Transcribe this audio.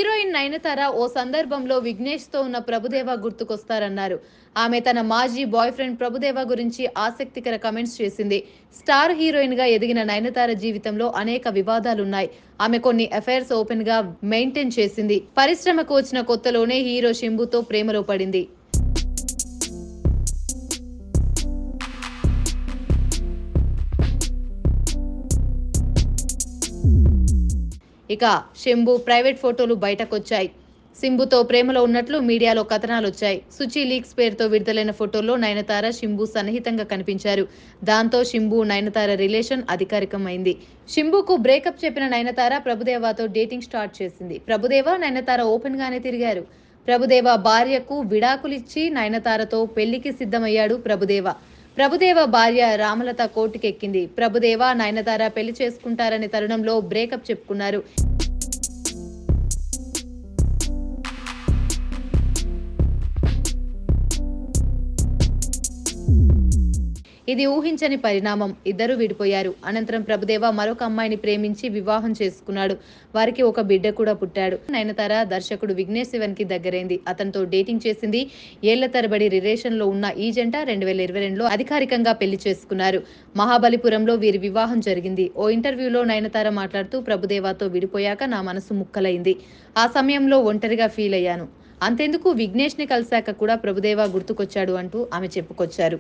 Heroine Nayanthara ఓ సందర్భంలో విఘ్నేష్‌తో ఉన్న ప్రభుదేవా గుర్తుకొస్తారన్నారు. ఆమె తన మాజీ బాయ్ ఫ్రెండ్ ప్రభుదేవా గురించి ఆసక్తికర కామెంట్స్ చేసింది. స్టార్ హీరోయిన్‌గా ఎదిగిన నయనతార జీవితంలో అనేక వివాదాలున్నాయి. ఆమె కొన్ని అఫైర్స్ ఓపెన్‌గా మెయింటైన్ చేసింది. పరిశ్రమకు వచ్చిన కొత్తలోనే హీరో శింబుతో ప్రేమలో పడింది. ఇక శంభు ప్రైవేట్ ఫోటోలు బయటకొచ్చాయి. శింబుతో ప్రేమలో ఉన్నట్లు మీడియాలో కథనాలొచ్చాయి. సుచి లీక్స్ పేరుతో విడుదలైన ఫోటోల్లో నయనతార, శింబు సన్నిహితంగా కనిపించారు. దాంతో శింబు, నయనతార రిలేషన్ అధికారికమైంది. శింబుకు బ్రేకప్ చెప్పిన నయనతార ప్రభుదేవాతో డేటింగ్ స్టార్ట్ చేసింది. ప్రభుదేవా, నయనతార ఓపెన్ గానే తిరిగారు. ప్రభుదేవా భార్యకు విడాకులిచ్చి నయనతారతో పెళ్లికి సిద్ధమయ్యాడు ప్రభుదేవా. ప్రభుదేవా భార్య రామలత కోర్టుకెక్కింది. ప్రభుదేవా, నయనతార పెళ్లి చేసుకుంటారనే తరుణంలో బ్రేకప్ చెప్పుకున్నారు. ఇది ఊహించని పరిణామం. ఇద్దరూ విడిపోయారు. అనంతరం ప్రభుదేవా మరొక అమ్మాయిని ప్రేమించి వివాహం చేసుకున్నాడు. వారికి ఒక బిడ్డ కూడా పుట్టాడు. నయనతార దర్శకుడు విఘ్నేష్ శివన్‌కి దగ్గరైంది. అతనితో డేటింగ్ చేసింది. ఏళ్ల తరబడి రిలేషన్‌లో ఉన్న ఈ జంట 2022లో అధికారికంగా పెళ్లి చేసుకున్నారు. మహాబలిపురంలో వీరి వివాహం జరిగింది. ఓ ఇంటర్వ్యూలో నయనతార మాట్లాడుతూ ప్రభుదేవాతో విడిపోయాక నా మనసు ముక్కలైంది. ఆ సమయంలో ఒంటరిగా ఫీల్ అయ్యాను. అంతెందుకు విఘ్నేష్‌ని కలిశాక కూడా ప్రభుదేవా గుర్తుకొచ్చాడు అంటూ ఆమె చెప్పుకొచ్చారు.